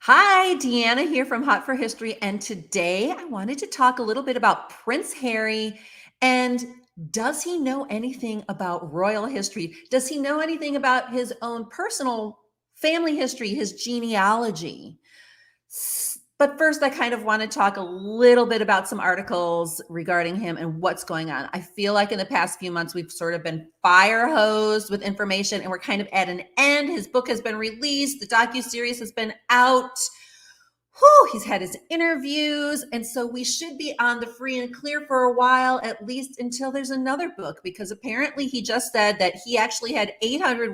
Hi, Deanna here from Hot for History. And today I wanted to talk a little bit about Prince Harry and does he know anything about royal history? Does he know anything about his own personal family history, his genealogy? But first, I kind of want to talk a little bit about some articles regarding him and what's going on. I feel like in the past few months, we've sort of been fire hosed with information and we're kind of at an end. His book has been released, the docuseries has been out. Whew, he's had his interviews. And so we should be on the free and clear for a while, at least until there's another book, because apparently he just said that he actually had 800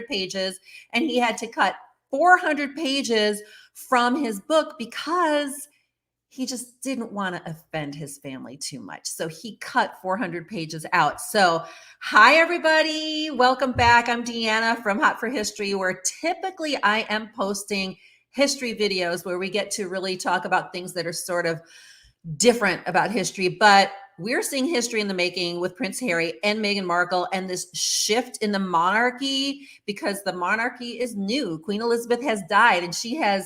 pages and he had to cut 400 pages from his book because he just didn't want to offend his family too much. So he cut 400 pages out. So, hi, everybody. Welcome back. I'm Deanna from Hot for History, where typically I am posting history videos where we get to really talk about things that are sort of different about history. But we're seeing history in the making with Prince Harry and Meghan Markle and this shift in the monarchy because the monarchy is new. Queen Elizabeth has died and she has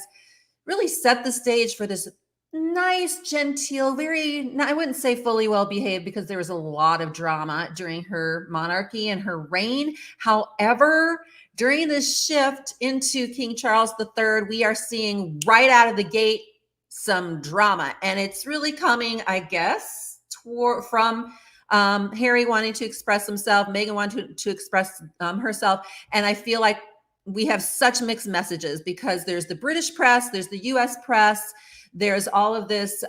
really set the stage for this nice, genteel, I wouldn't say fully well behaved because there was a lot of drama during her monarchy and her reign. However, during this shift into King Charles III, we are seeing right out of the gate some drama. And it's really coming, I guess, from Harry wanting to express himself, Meghan wanting to express herself. And I feel like we have such mixed messages because there's the British press, there's the US press, there's all of this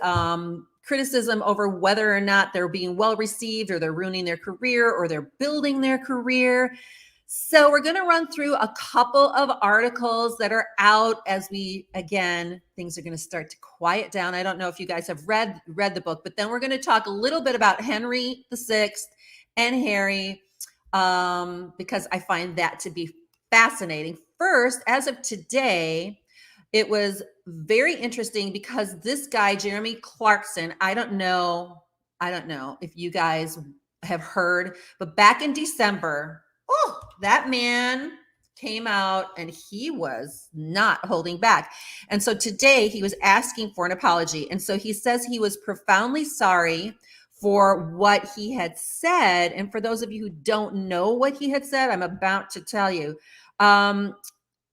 criticism over whether or not they're being well received or they're ruining their career or they're building their career. So we're going to run through a couple of articles that are out as things are going to start to quiet down. I don't know if you guys have read the book, but then we're going to talk a little bit about Henry VI and Harry because I find that to be fascinating. First, as of today, it was very interesting because this guy, Jeremy Clarkson, I don't know if you guys have heard, but back in December, that man came out and he was not holding back. And so today he was asking for an apology. And so he says he was profoundly sorry for what he had said. And for those of you who don't know what he had said, I'm about to tell you.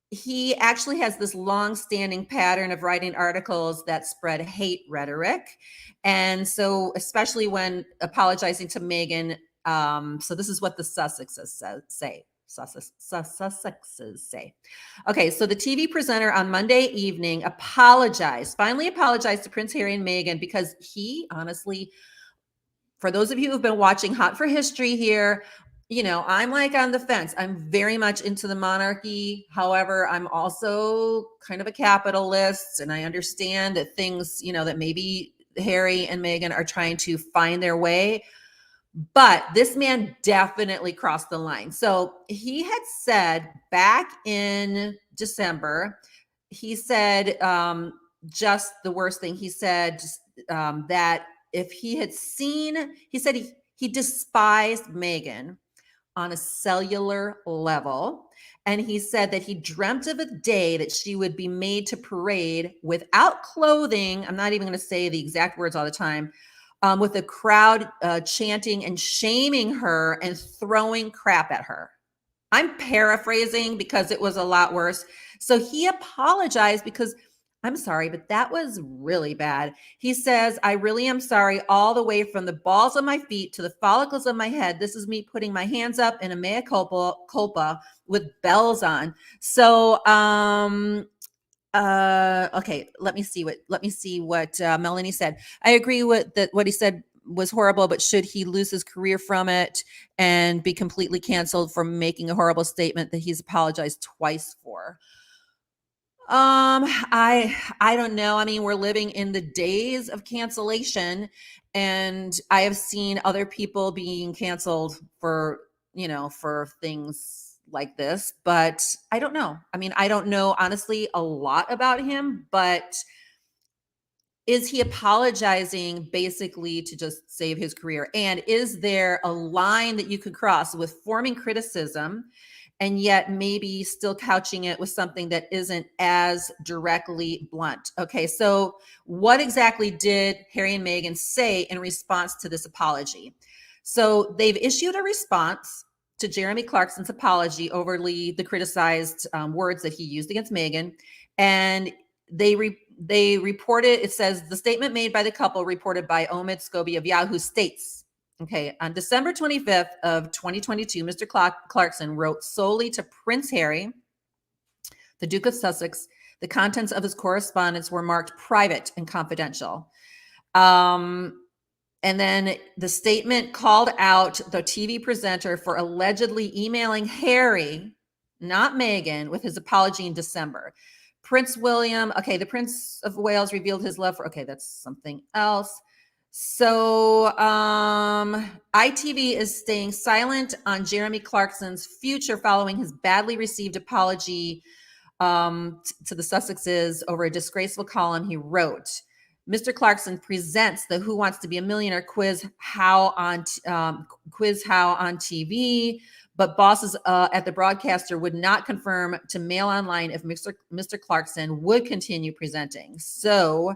He actually has this long-standing pattern of writing articles that spread hate rhetoric. And so especially when apologizing to Meghan, so this is what the Sussexes say. Sussexes say. Okay, so the TV presenter on Monday evening finally apologized to Prince Harry and Meghan because he honestly, for those of you who've been watching Hot for History here, I'm like on the fence. I'm very much into the monarchy. However, I'm also kind of a capitalist and I understand that things, that maybe Harry and Meghan are trying to find their way. But this man definitely crossed the line. So he had said back in December, he said just the worst thing. He said that if he had seen, he said he despised Meghan on a cellular level. And he said that he dreamt of a day that she would be made to parade without clothing. I'm not even going to say the exact words all the time. With the crowd chanting and shaming her and throwing crap at her. I'm paraphrasing because it was a lot worse. So he apologized because I'm sorry, but that was really bad. He says, I really am sorry all the way from the balls of my feet to the follicles of my head. This is me putting my hands up in a mea culpa with bells on. So, okay, let me see what Melanie said. I agree with that. What he said was horrible, but should he lose his career from it and be completely canceled for making a horrible statement that he's apologized twice for? I don't know. I mean, we're living in the days of cancellation, and I have seen other people being canceled for, for things like this, but I don't know. I mean, I don't know honestly a lot about him, but is he apologizing basically to just save his career? And is there a line that you could cross with forming criticism and yet maybe still couching it with something that isn't as directly blunt. Okay, so what exactly did Harry and Meghan say in response to this apology? So they've issued a response to Jeremy Clarkson's apology overly the criticized words that he used against Meghan, and they reported, it says, the statement made by the couple reported by Omid Scobie of Yahoo states, okay, on December 25th of 2022, Mr. Clarkson wrote solely to Prince Harry, the Duke of Sussex. The contents of his correspondence were marked private and confidential. And then the statement called out the TV presenter for allegedly emailing Harry, not Meghan, with his apology in December. Prince William, okay, the Prince of Wales revealed his love for, okay, that's something else. So ITV is staying silent on Jeremy Clarkson's future following his badly received apology to the Sussexes over a disgraceful column he wrote. Mr. Clarkson presents the Who Wants to Be a Millionaire quiz how on TV, but bosses at the broadcaster would not confirm to Mail Online if Mr. Clarkson would continue presenting. So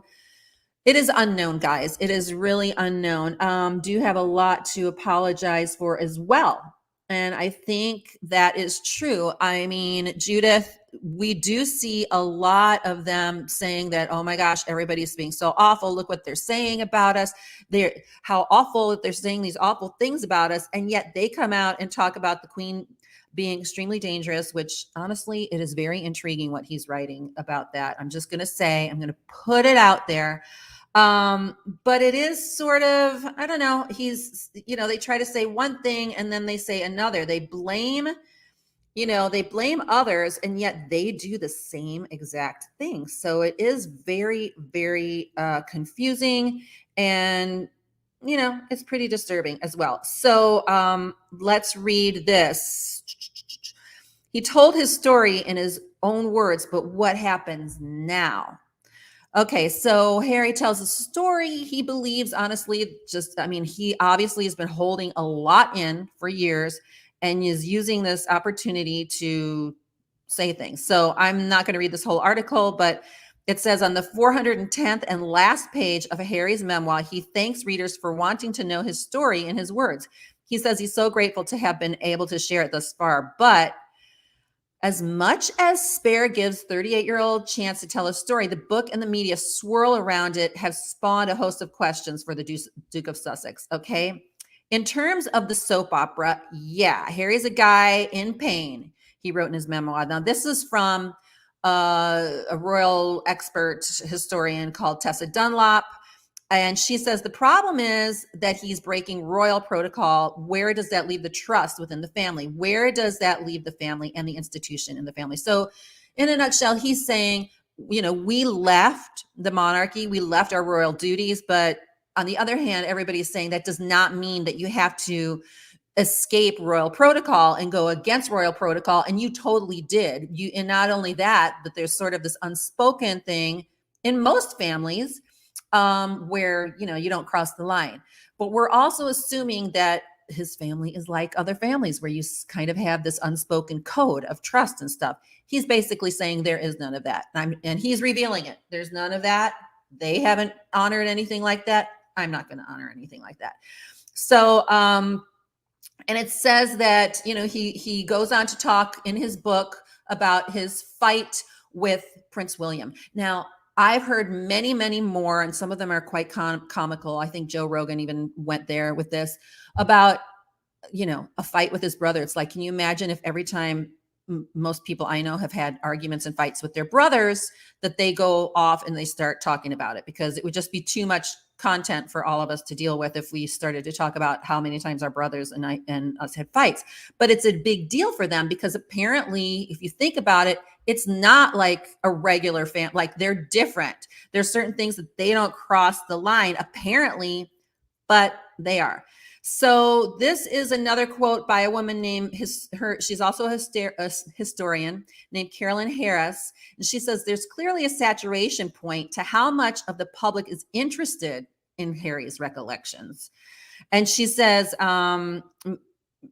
it is unknown, guys. It is really unknown. Do have a lot to apologize for as well. And I think that is true. I mean, Judith, we do see a lot of them saying that, oh my gosh, everybody's being so awful. Look what they're saying about us. How awful that they're saying these awful things about us. And yet they come out and talk about the Queen being extremely dangerous, which honestly, it is very intriguing what he's writing about that. I'm just going to say, I'm going to put it out there. But it is sort of, I don't know, they try to say one thing and then they say another. They blame others, and yet they do the same exact thing. So it is very, very confusing, and it's pretty disturbing as well. So let's read this. He told his story in his own words, but what happens now? Okay, so Harry tells a story. He believes, honestly, he obviously has been holding a lot in for years and is using this opportunity to say things. So I'm not going to read this whole article, but it says on the 410th and last page of Harry's memoir, he thanks readers for wanting to know his story in his words. He says he's so grateful to have been able to share it thus far, but as much as Spare gives 38-year-old chance to tell a story, the book and the media swirl around it have spawned a host of questions for the Duke of Sussex, okay? In terms of the soap opera, yeah, Harry's a guy in pain, he wrote in his memoir. Now, this is from a royal expert historian called Tessa Dunlop. And she says the problem is that he's breaking royal protocol. Where does that leave the trust within the family? Where does that leave the family and the institution in the family? So in a nutshell, he's saying, we left the monarchy, we left our royal duties, but on the other hand, everybody's saying that does not mean that you have to escape royal protocol and go against royal protocol. And you totally did. And not only that, but there's sort of this unspoken thing in most families where, you don't cross the line. But we're also assuming that his family is like other families where you kind of have this unspoken code of trust and stuff. He's basically saying there is none of that. And he's revealing it. There's none of that. They haven't honored anything like that. I'm not going to honor anything like that. So, and it says that, he goes on to talk in his book about his fight with Prince William. Now, I've heard many, many more, and some of them are quite comical. I think Joe Rogan even went there with this about, a fight with his brother. It's like, can you imagine if every time most people I know have had arguments and fights with their brothers that they go off and they start talking about it, because it would just be too much content for all of us to deal with if we started to talk about how many times our brothers and us had fights. But it's a big deal for them because apparently, if you think about it, it's not like a regular family. Like, they're different. There's certain things that they don't cross the line, apparently, but they are. So this is another quote by a woman named she's also a historian named Carolyn Harris. And she says, there's clearly a saturation point to how much of the public is interested in Harry's recollections. And she says,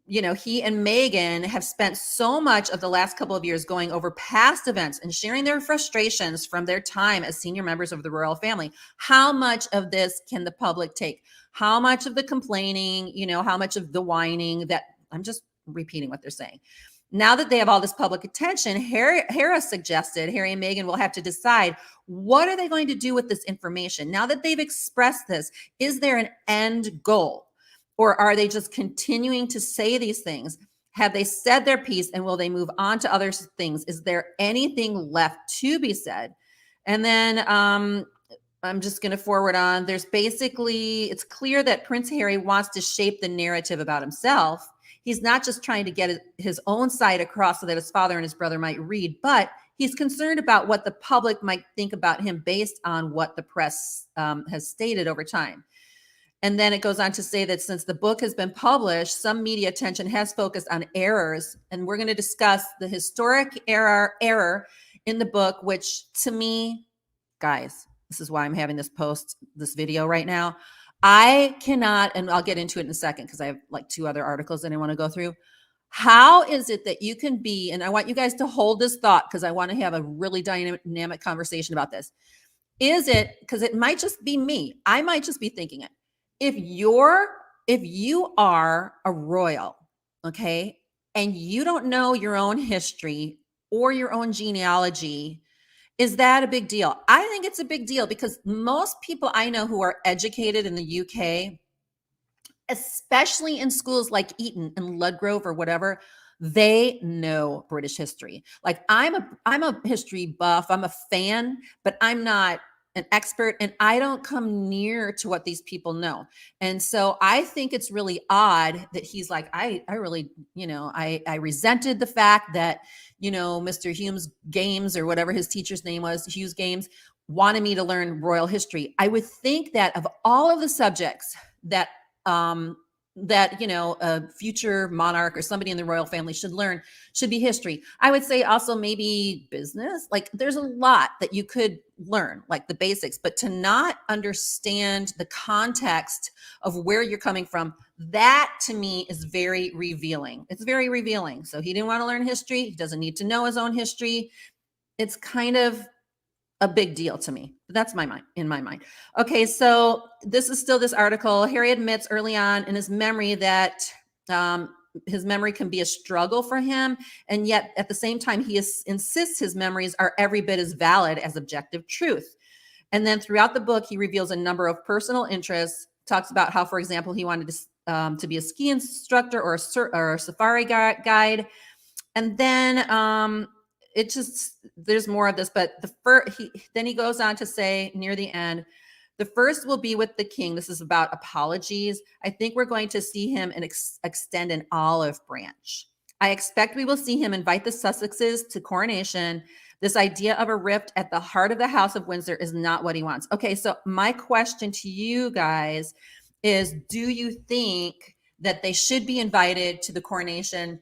he and Meghan have spent so much of the last couple of years going over past events and sharing their frustrations from their time as senior members of the royal family. How much of this can the public take? How much of the complaining, how much of the whining? That I'm just repeating what they're saying. Now that they have all this public attention, Harry and Meghan will have to decide, what are they going to do with this information? Now that they've expressed this, is there an end goal? Or are they just continuing to say these things? Have they said their piece, and will they move on to other things? Is there anything left to be said? And then I'm just going to forward on. It's clear that Prince Harry wants to shape the narrative about himself. He's not just trying to get his own side across so that his father and his brother might read, but he's concerned about what the public might think about him based on what the press has stated over time. And then it goes on to say that since the book has been published, some media attention has focused on errors. And we're going to discuss the historic error in the book, which to me, guys, this is why I'm having this video right now. I cannot, and I'll get into it in a second because I have like 2 other articles that I want to go through. How is it that you can be, and I want you guys to hold this thought because I want to have a really dynamic conversation about this. Is it, because it might just be me, I might just be thinking it. If you are a royal, okay, and you don't know your own history or your own genealogy, is that a big deal? I think it's a big deal because most people I know who are educated in the UK, especially in schools like Eton and Ludgrove or whatever, they know British history. Like I'm a history buff, I'm a fan, but I'm not an expert, and I don't come near to what these people know. And so I think it's really odd that he's like, I really, I resented the fact that, Mr. Hume's Games, or whatever his teacher's name was, Hughes Games, wanted me to learn royal history. I would think that of all of the subjects that a future monarch or somebody in the royal family should learn, should be history. I would say also maybe business. Like there's a lot that you could learn, like the basics, but to not understand the context of where you're coming from, that to me is very revealing. It's very revealing. So he didn't want to learn history. He doesn't need to know his own history. It's kind of a big deal to me. That's in my mind. Okay, so this is still this article. Harry admits early on in his memory that his memory can be a struggle for him, and yet at the same time, he insists his memories are every bit as valid as objective truth. And then throughout the book, he reveals a number of personal interests, talks about how, for example, he wanted to be a ski instructor or a safari guide. And then there's more of this, but then he goes on to say near the end, the first will be with the king. This is about apologies. I think we're going to see him extend an olive branch. I expect we will see him invite the Sussexes to coronation. This idea of a rift at the heart of the House of Windsor is not what he wants. Okay, so my question to you guys is, do you think that they should be invited to the coronation?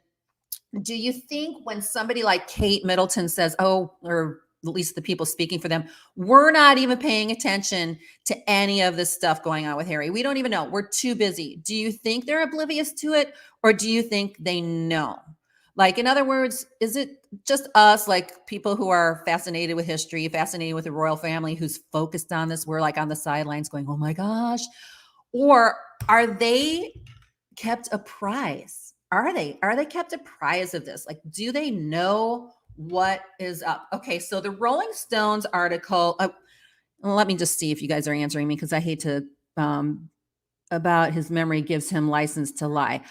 Do you think when somebody like Kate Middleton says, or at least the people speaking for them, we're not even paying attention to any of this stuff going on with Harry, we don't even know, we're too busy. Do you think they're oblivious to it, or do you think they know? Like, in other words, is it just us, like people who are fascinated with history, fascinated with the royal family, who's focused on this? We're like on the sidelines going, oh my gosh. Or are they kept apprised? Are they kept apprised of this? Like, do they know what is up? Okay, so the Rolling Stones article, let me just see if you guys are answering me, because I hate to, about his memory gives him license to lie.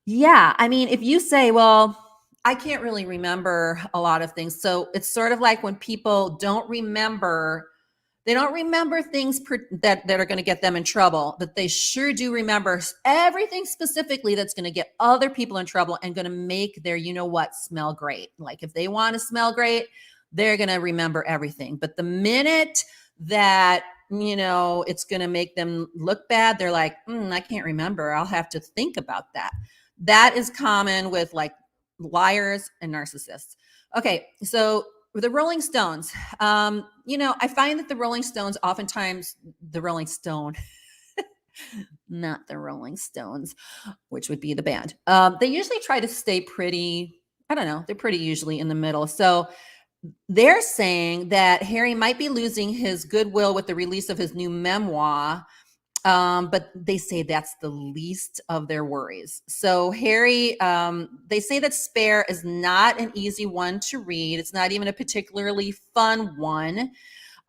Yeah, I mean, if you say, well, I can't really remember a lot of things. So it's sort of like when people don't remember, they don't remember things that are going to get them in trouble, but they sure do remember everything specifically that's going to get other people in trouble and going to make their, smell great. Like if they want to smell great, they're going to remember everything. But the minute that, it's going to make them look bad, they're like, I can't remember. I'll have to think about that. That is common with like liars and narcissists. Okay, so the Rolling Stones, I find that the Rolling Stones, oftentimes the Rolling Stone, not the Rolling Stones, which would be the band. They usually try to stay pretty, I don't know, they're pretty usually in the middle. So they're saying that Harry might be losing his goodwill with the release of his new memoir. But they say that's the least of their worries. So Harry, they say that Spare is not an easy one to read. It's not even a particularly fun one.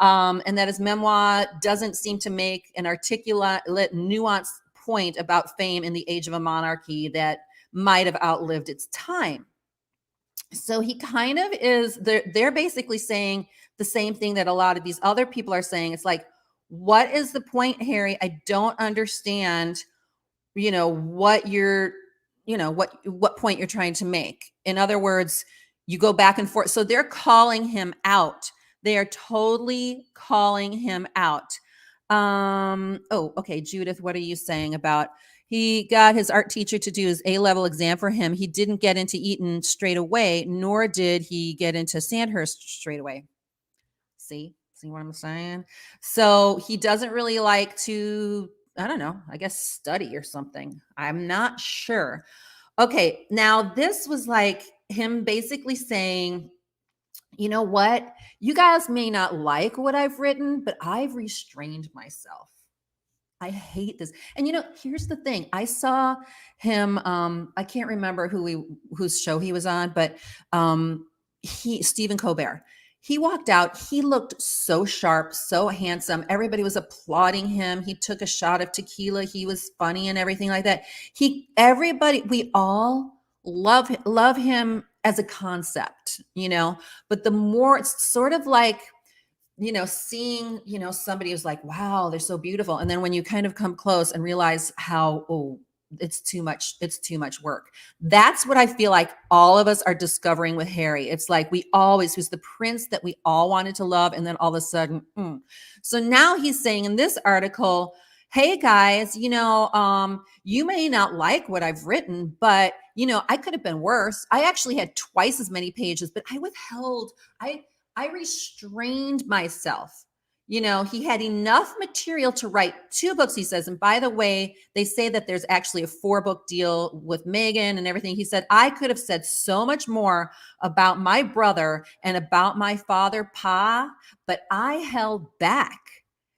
And that his memoir doesn't seem to make an articulate, nuanced point about fame in the age of a monarchy that might have outlived its time. So he kind of is, they're basically saying the same thing that a lot of these other people are saying. It's like, what is the point, Harry? I don't understand, what you're, what point you're trying to make. In other words, you go back and forth. So they're calling him out. They are totally calling him out. Oh, okay. Judith, what are you saying about he got his art teacher to do his A-level exam for him. He didn't get into Eton straight away, nor did he get into Sandhurst straight away. See what I'm saying? So he doesn't really like to, I don't know, I guess study or something. I'm not sure. Okay, now this was like him basically saying, you know what? You guys may not like what I've written, but I've restrained myself. I hate this. And here's the thing. I saw him, I can't remember whose show he was on, but Stephen Colbert. He walked out. He looked so sharp, so handsome. Everybody was applauding him. He took a shot of tequila. He was funny and everything like that. We all love him as a concept, but the more it's sort of like, seeing, somebody who's like, wow, they're so beautiful. And then when you kind of come close and realize how, oh, it's too much work. That's what I feel like all of us are discovering with Harry. It's like who's the prince that we all wanted to love. And then all of a sudden, So now he's saying in this article, hey guys, you may not like what I've written, but I could have been worse. I actually had twice as many pages, but I restrained myself. He had enough material to write 2 books, he says. And by the way, they say that there's actually a 4-book deal with Meghan and everything. He said, I could have said so much more about my brother and about my father, Pa, but I held back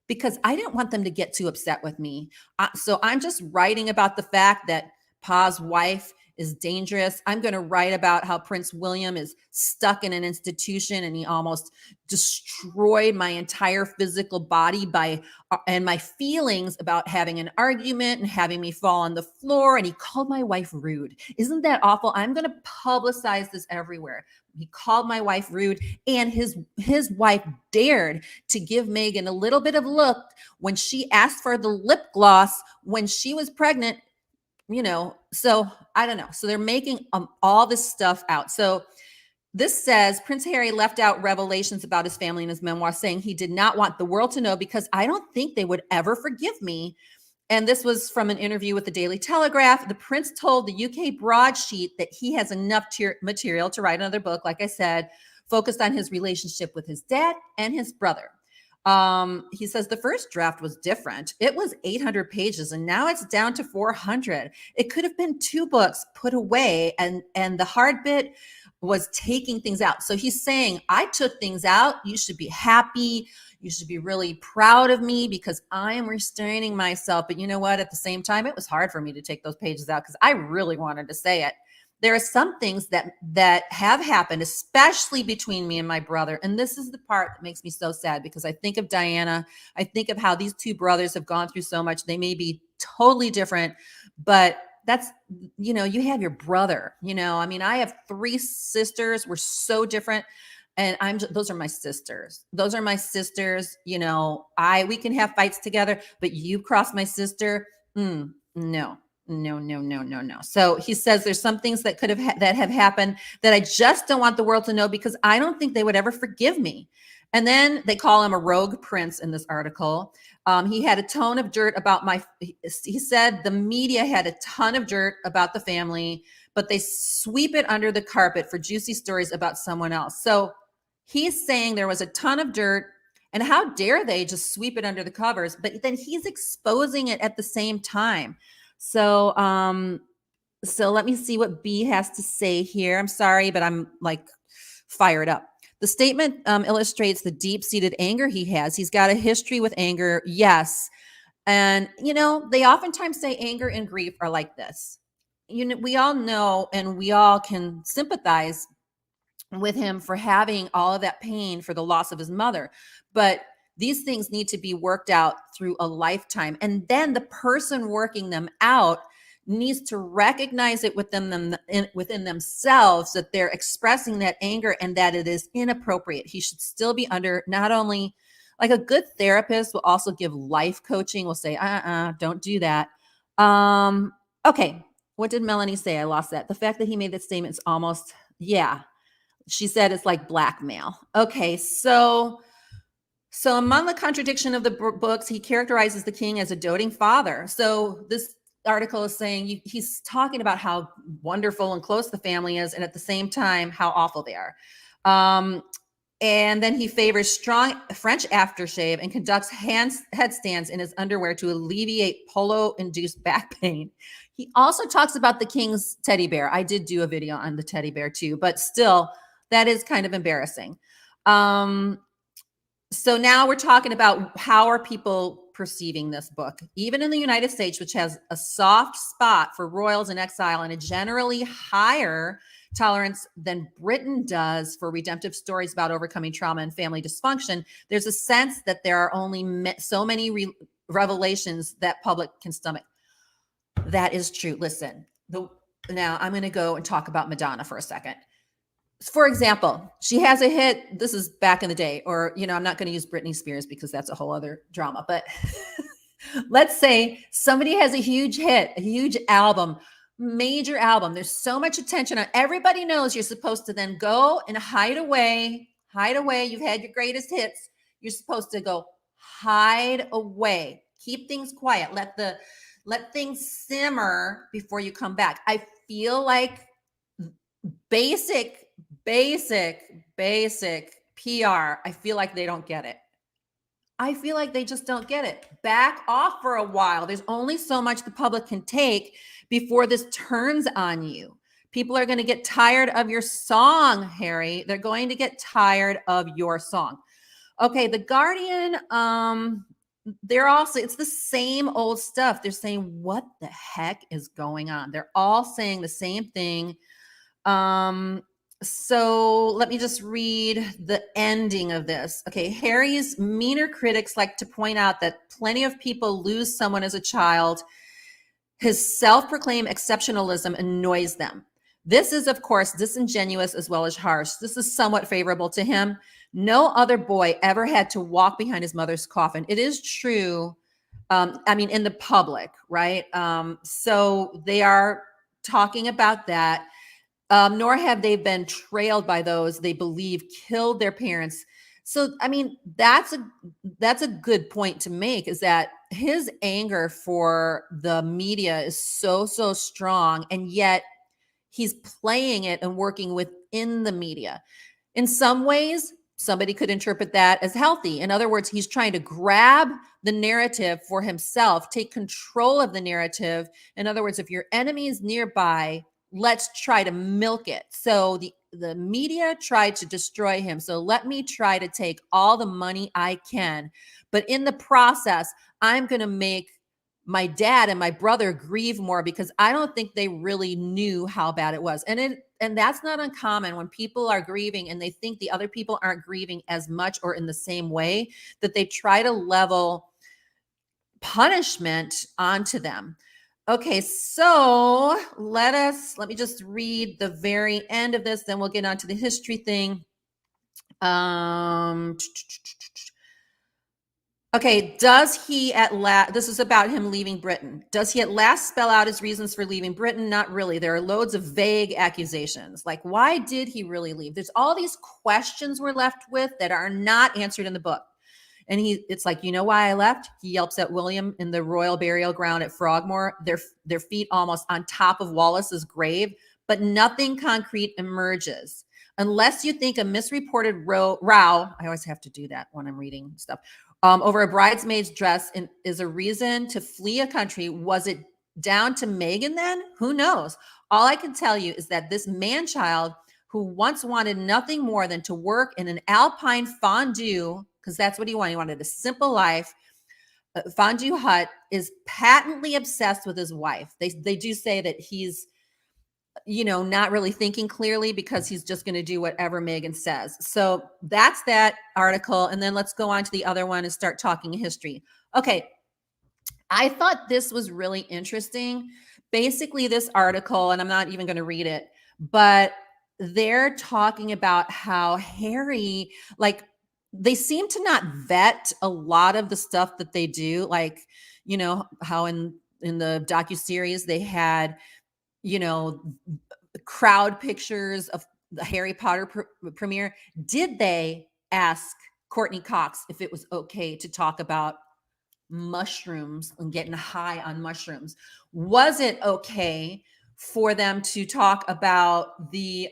because I didn't want them to get too upset with me. So I'm just writing about the fact that Pa's wife is dangerous. I'm going to write about how Prince William is stuck in an institution and he almost destroyed my entire physical body and my feelings about having an argument and having me fall on the floor. And he called my wife rude. Isn't that awful? I'm going to publicize this everywhere. He called my wife rude, and his wife dared to give Meghan a little bit of look when she asked for the lip gloss when she was pregnant. So I don't know. So they're making all this stuff out. So this says Prince Harry left out revelations about his family in his memoir, saying he did not want the world to know because I don't think they would ever forgive me. And this was from an interview with the Daily Telegraph. The prince told the UK broadsheet that he has enough material to write another book, like I said, focused on his relationship with his dad and his brother. He says the first draft was different. It was 800 pages and now it's down to 400. It could have been 2 books put away, and the hard bit was taking things out. So he's saying, I took things out. You should be happy. You should be really proud of me because I am restraining myself. But you know what? At the same time, it was hard for me to take those pages out because I really wanted to say it. There are some things that have happened, especially between me and my brother. And this is the part that makes me so sad because I think of Diana. I think of how these 2 brothers have gone through so much. They may be totally different, but that's, you have your brother, I have 3 sisters. We're so different. And those are my sisters. Those are my sisters. We can have fights together, but you cross my sister. No. So he says there's some things that that have happened that I just don't want the world to know because I don't think they would ever forgive me. And then they call him a rogue prince in this article. He had a ton of dirt about he said the media had a ton of dirt about the family, but they sweep it under the carpet for juicy stories about someone else. So he's saying there was a ton of dirt And how dare they just sweep it under the covers? But then he's exposing it at the same time. So, so let me see what B has to say here. I'm sorry, but I'm like fired up. The statement illustrates the deep-seated anger he has. He's got a history with anger, yes. And, you know, they oftentimes say anger and grief are like this. You know, we all know and we all can sympathize with him for having all of that pain for the loss of his mother. But these things need to be worked out through a lifetime. And then the person working them out needs to recognize it within themselves that they're expressing that anger and that it is inappropriate. He should still be under not only like a good therapist will also give life coaching, will say, don't do that. Okay. What did Melanie say? I lost that. The fact that he made that statement is almost, yeah. She said it's like blackmail. Okay, so among the contradiction of the books, he characterizes the king as a doting father. So this article is saying he's talking about how wonderful and close the family is, and at the same time, how awful they are. And then he favors strong French aftershave and conducts headstands in his underwear to alleviate polo-induced back pain. He also talks about the king's teddy bear. I did do a video on the teddy bear too, but still, that is kind of embarrassing. So now we're talking about how are people perceiving this book, even in the United States, which has a soft spot for royals in exile and a generally higher tolerance than Britain does for redemptive stories about overcoming trauma and family dysfunction. There's a sense that there are only so many revelations that public can stomach. That is true. Listen, now I'm going to go and talk about Madonna for a second. For example, she has a hit. This is back in the day, or, you know, I'm not going to use Britney Spears because that's a whole other drama, but let's say somebody has a huge hit, a huge album, major album. There's so much attention on. Everybody knows you're supposed to then go and hide away. You've had your greatest hits. You're supposed to go hide away, keep things quiet, let things simmer before you come back. I feel like basic PR, I feel like they don't get it. I feel like they just don't get it. Back off for a while. There's only so much the public can take before this turns on you. People are going to get tired of your song, Harry. They're going to get tired of your song. Okay, The Guardian, they're also, it's the same old stuff. They're saying, what the heck is going on? They're all saying the same thing. So let me just read the ending of this. Okay. Harry's meaner critics like to point out that plenty of people lose someone as a child. His self-proclaimed exceptionalism annoys them. This is, of course, disingenuous as well as harsh. This is somewhat favorable to him. No other boy ever had to walk behind his mother's coffin. It is true. I mean, in the public, right? So they are talking about that. Nor have they been trailed by those they believe killed their parents. So, I mean, that's a good point to make, is that his anger for the media is so strong, and yet he's playing it and working within the media. In some ways, somebody could interpret that as healthy. In other words, he's trying to grab the narrative for himself, take control of the narrative. In other words, if your enemy is nearby, let's try to milk it. So the media tried to destroy him. So let me try to take all the money I can. But in the process, I'm going to make my dad and my brother grieve more, because I don't think they really knew how bad it was. And that's not uncommon when people are grieving and they think the other people aren't grieving as much or in the same way, that they try to level punishment onto them. Okay, so let me just read the very end of this, then we'll get on to the history thing. Okay, does he at last, this is about him leaving Britain. Does he at last spell out his reasons for leaving Britain? Not really. There are loads of vague accusations. Like, why did he really leave? There's all these questions we're left with that are not answered in the book. And it's like, you know why I left? He yelps at William in the royal burial ground at Frogmore, their feet almost on top of Wallace's grave, but nothing concrete emerges. unless you think a misreported row, I always have to do that when I'm reading stuff, over a bridesmaid's dress is a reason to flee a country. Was it down to Meghan then? Who knows? All I can tell you is that this man-child who once wanted nothing more than to work in an alpine fondue, because that's what he wanted. He wanted a simple life, fondue hut, is patently obsessed with his wife. They do say that he's, not really thinking clearly because he's just going to do whatever Meghan says. So that's that article. And then let's go on to the other one and start talking history. Okay. I thought this was really interesting. Basically, this article, and I'm not even going to read it, but they're talking about how Harry, like, they seem to not vet a lot of the stuff that they do. Like, how in the docuseries they had, crowd pictures of the Harry Potter premiere. Did they ask Courtney Cox if it was okay to talk about mushrooms and getting high on mushrooms? Was it okay for them to talk about the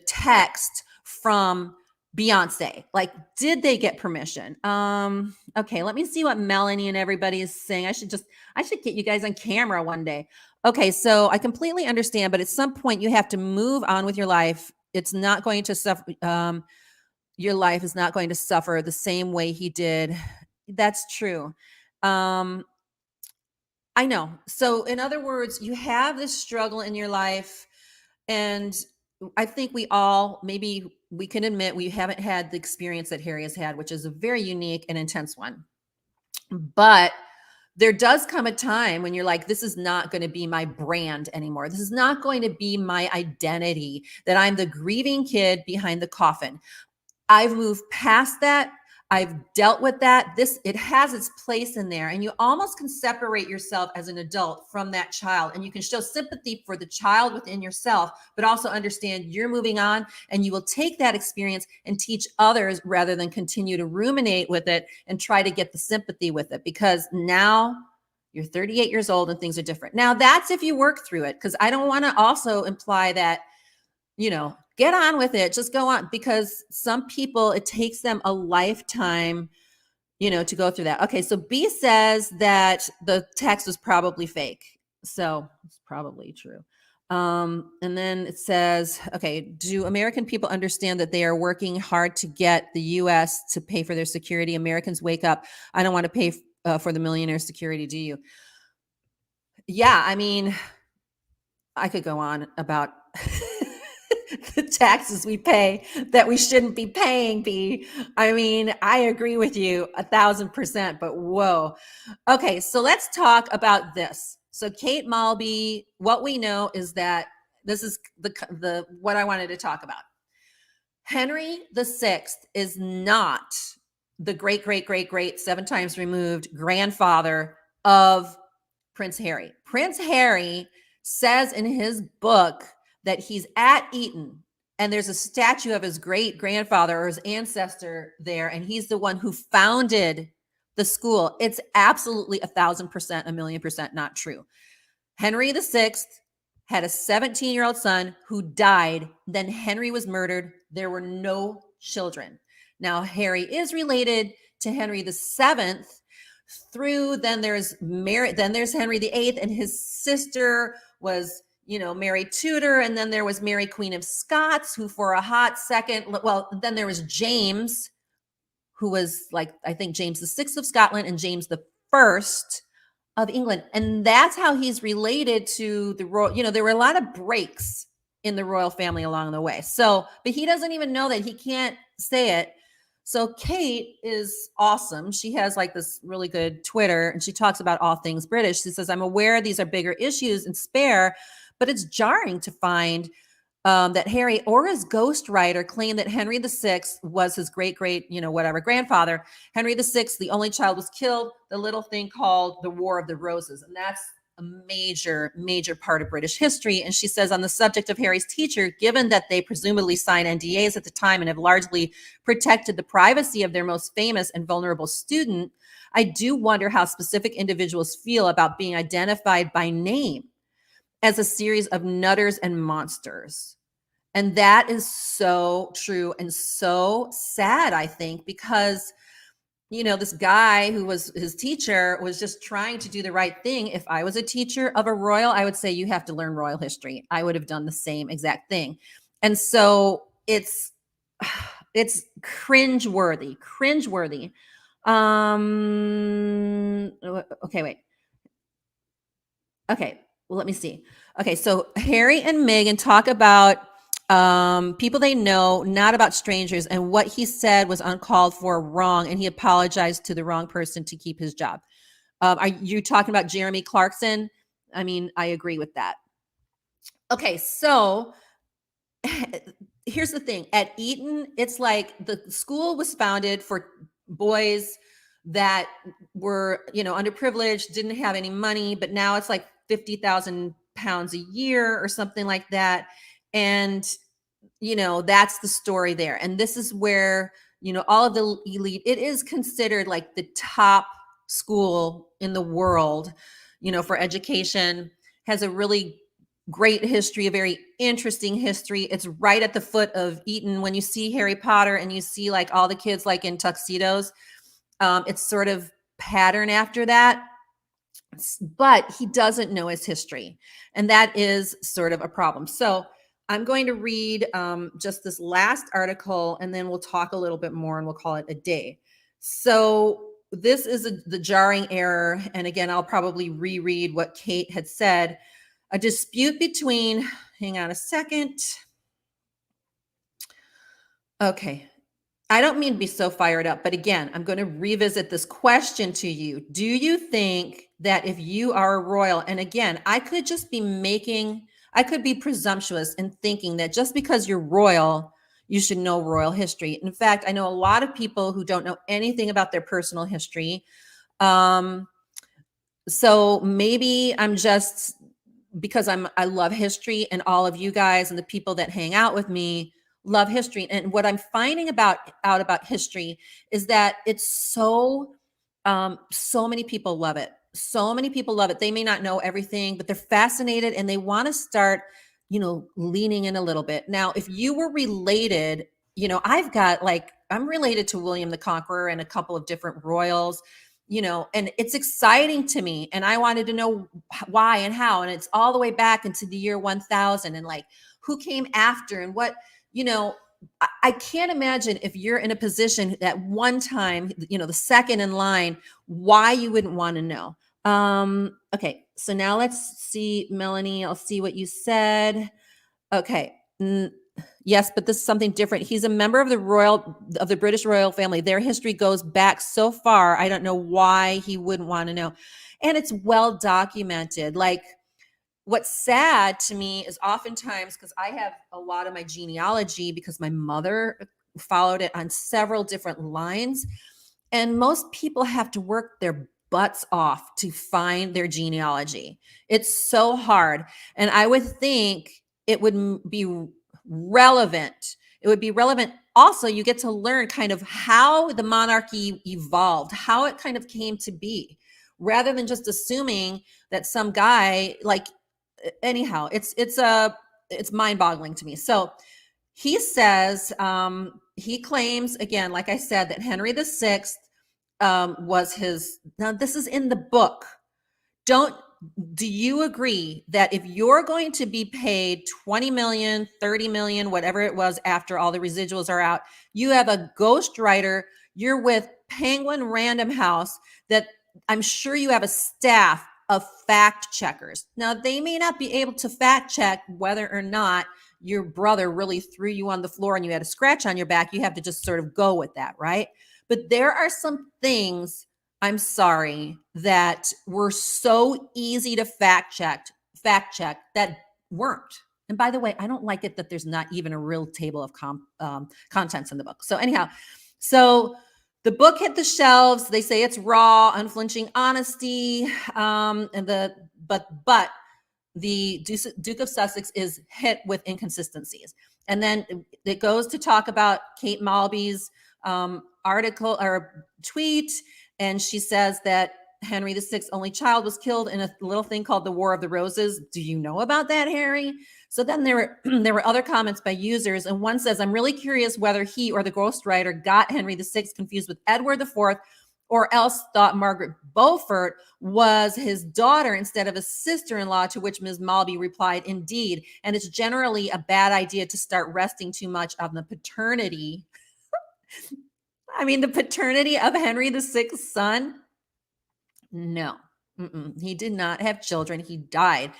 text from Beyonce? Like, did they get permission? Okay, let me see what Melanie and everybody is saying. I should get you guys on camera one day. Okay, so I completely understand, but at some point you have to move on with your life. It's not going to suffer. Your life is not going to suffer the same way he did. That's true. I know. So in other words, you have this struggle in your life, and I think maybe we can admit we haven't had the experience that Harry has had, which is a very unique and intense one. But there does come a time when you're like, this is not going to be my brand anymore. This is not going to be my identity, that I'm the grieving kid behind the coffin. I've moved past that. I've dealt with that. It has its place in there. And you almost can separate yourself as an adult from that child. And you can show sympathy for the child within yourself, but also understand you're moving on, and you will take that experience and teach others rather than continue to ruminate with it and try to get the sympathy with it, because now you're 38 years old and things are different. Now that's if you work through it, because I don't want to also imply that, get on with it, just go on, because some people, it takes them a lifetime, to go through that. Okay. So B says that the text was probably fake. So it's probably true. And then it says, okay, do American people understand that they are working hard to get the US to pay for their security? Americans, wake up. I don't want to pay for the millionaire security. Do you? Yeah. I mean, I could go on about the taxes we pay that we shouldn't be paying, B. I mean, I agree with you 1,000%, but whoa. Okay, so let's talk about this. So Kate Malby, what we know is that this is the what I wanted to talk about. Henry VI is not the great, great, great, great 7 times removed grandfather of Prince Harry. Prince Harry says in his book that he's at Eton, and there's a statue of his great grandfather or his ancestor there, and he's the one who founded the school. It's absolutely 1,000%, 1,000,000% not true. Henry VI had a 17-year-old son who died. Then Henry was murdered. There were no children. Now, Harry is related to Henry VII through, then there's Henry VIII, and his sister was, Mary Tudor. And then there was Mary Queen of Scots, who for a hot second, well, then there was James, who was like, I think James VI of Scotland and James I of England. And that's how he's related to the royal, there were a lot of breaks in the royal family along the way. So, but he doesn't even know that, he can't say it. So Kate is awesome. She has like this really good Twitter, and she talks about all things British. She says, I'm aware these are bigger issues and spare, but it's jarring to find that Harry or his ghostwriter claimed that Henry VI was his great, whatever grandfather. Henry VI, the only child, was killed. The little thing called the War of the Roses. And that's a major, major part of British history. And she says, on the subject of Harry's teacher, given that they presumably signed NDAs at the time and have largely protected the privacy of their most famous and vulnerable student, I do wonder how specific individuals feel about being identified by name as a series of nutters and monsters. And that is so true and so sad, I think, because this guy who was his teacher was just trying to do the right thing. If I was a teacher of a royal, I would say you have to learn royal history. I would have done the same exact thing. And so it's cringeworthy. Okay, wait. Okay, well, let me see. Okay, so Harry and Meghan talk about people they know, not about strangers, and what he said was uncalled for, wrong, and he apologized to the wrong person to keep his job. Are you talking about Jeremy Clarkson? I mean, I agree with that. Okay, so here's the thing. At Eton, it's like the school was founded for boys that were, underprivileged, didn't have any money, but now it's like 50,000 pounds a year or something like that. And, that's the story there. And this is where, all of the elite, it is considered like the top school in the world, for education, has a really great history, a very interesting history. It's right at the foot of Eton. When you see Harry Potter and you see like all the kids like in tuxedos, it's sort of pattern after that. But he doesn't know his history. And that is sort of a problem. So I'm going to read just this last article, and then we'll talk a little bit more and we'll call it a day. So this is the jarring error. And again, I'll probably reread what Kate had said. A dispute between, hang on a second. Okay. I don't mean to be so fired up, but again, I'm going to revisit this question to you. Do you think that if you are a royal, and again, I could be presumptuous in thinking that just because you're royal, you should know royal history. In fact, I know a lot of people who don't know anything about their personal history. So maybe I'm just, because I love history, and all of you guys and the people that hang out with me love history. And what I'm finding out about history is that it's so many people love it. So many people love it. They may not know everything, but they're fascinated and they want to start, leaning in a little bit. Now, if you were related, I'm related to William the Conqueror and a couple of different royals, and it's exciting to me. And I wanted to know why and how. And it's all the way back into the year 1000 and like who came after and what, I can't imagine if you're in a position at one time, the second in line, why you wouldn't want to know. Okay. So now let's see, Melanie, I'll see what you said. Okay. Yes, but this is something different. He's a member of the British royal family. Their history goes back so far. I don't know why he wouldn't want to know. And it's well documented. Like, what's sad to me is oftentimes, because I have a lot of my genealogy because my mother followed it on several different lines. And most people have to work their butts off to find their genealogy. It's so hard. And I would think it would be relevant. It would be relevant. Also, you get to learn kind of how the monarchy evolved, how it kind of came to be, rather than just assuming that some guy, like, anyhow, it's mind-boggling to me. So he says, he claims, again, like I said, that Henry VI was his. Now this is in the book. Do you agree that if you're going to be paid 20 million, 30 million, whatever it was after all the residuals are out, you have a ghostwriter, you're with Penguin Random House, that I'm sure you have a staff of fact checkers. Now, they may not be able to fact check whether or not your brother really threw you on the floor and you had a scratch on your back. You have to just sort of go with that, right? But there are some things, I'm sorry, that were so easy to fact check that weren't. And by the way, I don't like it that there's not even a real table of contents in the book. So anyhow, the book hit the shelves. They say it's raw, unflinching honesty, but the Duke of Sussex is hit with inconsistencies. And then it goes to talk about Kate Malby's article or tweet, and she says that Henry VI's only child was killed in a little thing called the War of the Roses. Do you know about that, Harry? So then there were there were other comments by users, and one says, I'm really curious whether he or the ghostwriter got Henry VI confused with Edward IV, or else thought Margaret Beaufort was his daughter instead of a sister-in-law, to which Ms. Malby replied, indeed, and it's generally a bad idea to start resting too much on the paternity. I mean, the paternity of Henry VI's son? No, he did not have children. He died.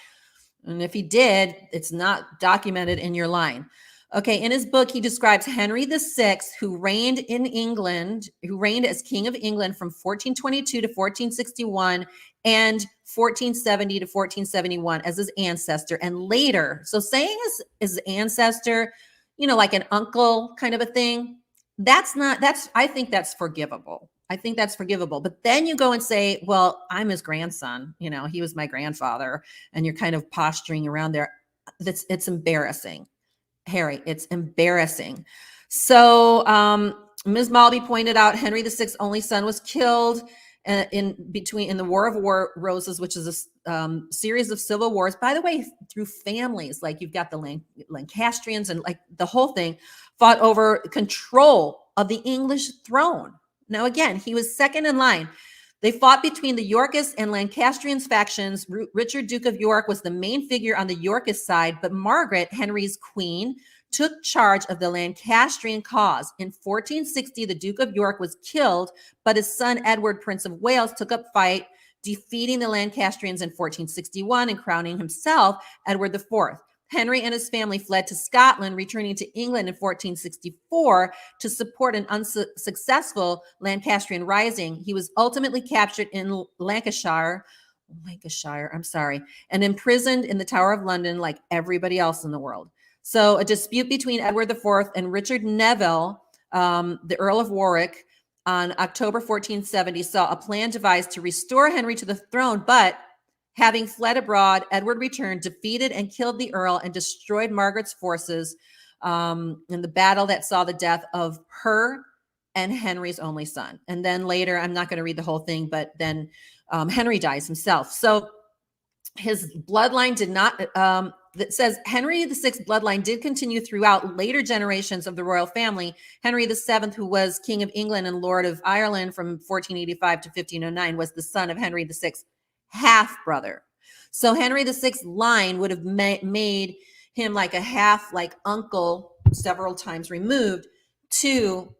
And if he did, it's not documented in your line. Okay, in his book, he describes Henry VI, who reigned in England, who reigned as King of England from 1422 to 1461 and 1470 to 1471 as his ancestor. And later, so saying his ancestor, you know, like an uncle kind of a thing, I think that's forgivable. I think that's forgivable. But then you go and say, well, I'm his grandson. You know, he was my grandfather. And you're kind of posturing around there. It's embarrassing, Harry. It's embarrassing. So Ms. Malby pointed out Henry VI's only son was killed in the War of Roses, which is a series of civil wars, by the way, through families. Like you've got the Lancastrians and like the whole thing fought over control of the English throne. Now, again, he was second in line. They fought between the Yorkist and Lancastrians factions. Richard, Duke of York, was the main figure on the Yorkist side, but Margaret, Henry's queen, took charge of the Lancastrian cause. In 1460, the Duke of York was killed, but his son Edward, Prince of Wales, took up fight, defeating the Lancastrians in 1461 and crowning himself Edward IV. Henry and his family fled to Scotland, returning to England in 1464 to support an unsuccessful Lancastrian rising. He was ultimately captured in Lancashire, and imprisoned in the Tower of London like everybody else in the world. So a dispute between Edward IV and Richard Neville, the Earl of Warwick, on October 1470 saw a plan devised to restore Henry to the throne, but having fled abroad, Edward returned, defeated and killed the Earl, and destroyed Margaret's forces in the battle that saw the death of her and Henry's only son. And then later, I'm not going to read the whole thing, but then Henry dies himself. So his bloodline did not, that says Henry VI's bloodline did continue throughout later generations of the royal family. Henry VII, who was King of England and Lord of Ireland from 1485 to 1509, was the son of Henry VI's half brother. So Henry VI's line would have made him like a half like uncle several times removed to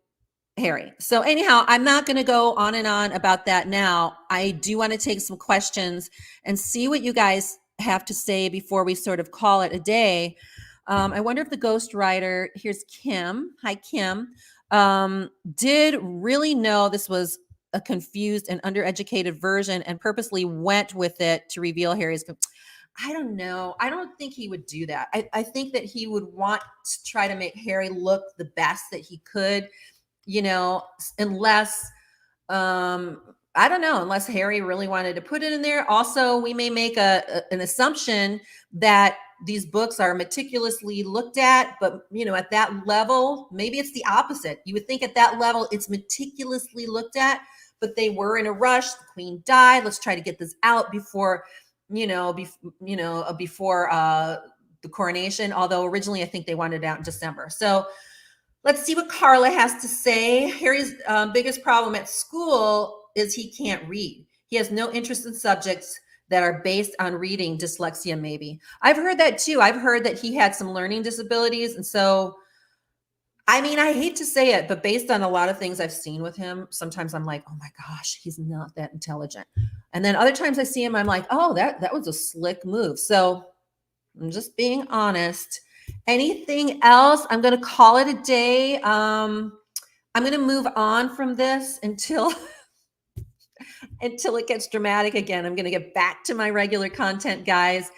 Harry. So anyhow, I'm not going to go on and on about that now. I do want to take some questions and see what you guys have to say before we sort of call it a day. I wonder if the ghostwriter, here's Kim. Hi, Kim. Did really know this was a confused and undereducated version and purposely went with it to reveal Harry's. I don't know. I don't think he would do that. I think that he would want to try to make Harry look the best that he could, you know, unless, I don't know, unless Harry really wanted to put it in there. Also, we may make an assumption that these books are meticulously looked at, but, you know, at that level, maybe it's the opposite. You would think at that level, it's meticulously looked at, but they were in a rush. The queen died. Let's try to get this out before, before the coronation. Although originally, I think they wanted it out in December. So let's see what Carla has to say. Harry's biggest problem at school is he can't read. He has no interest in subjects that are based on reading, dyslexia maybe. I've heard that too. I've heard that he had some learning disabilities. And so, I mean, I hate to say it, but based on a lot of things I've seen with him, sometimes I'm like, oh my gosh, he's not that intelligent. And then other times I see him, I'm like, oh, that was a slick move. So I'm just being honest. Anything else? I'm going to call it a day. I'm going to move on from this until it gets dramatic again. I'm going to get back to my regular content, guys,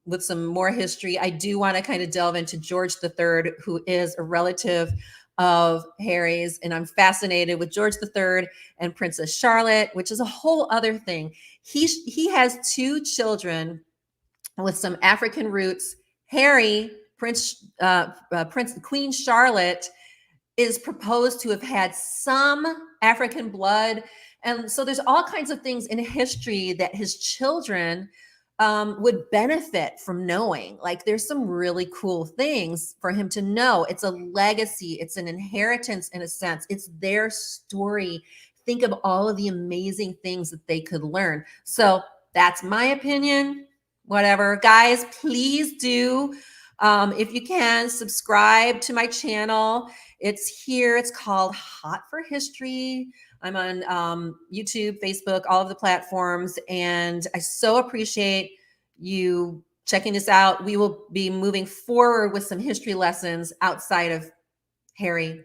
with some more history. I do want to kind of delve into George III, who is a relative of Harry's, and I'm fascinated with George III and Princess Charlotte, which is a whole other thing. He has two children with some African roots. Harry, Queen Charlotte, is proposed to have had some African blood. And so there's all kinds of things in history that his children would benefit from knowing. Like there's some really cool things for him to know. It's a legacy, it's an inheritance in a sense, it's their story. Think of all of the amazing things that they could learn. So that's my opinion. Whatever. Guys, please do, if you can, subscribe to my channel. It's here. It's called Hot for History. I'm on YouTube, Facebook, all of the platforms. And I so appreciate you checking this out. We will be moving forward with some history lessons outside of Harry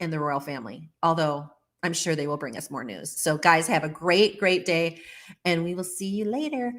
and the royal family, although I'm sure they will bring us more news. So guys, have a great, great day, and we will see you later.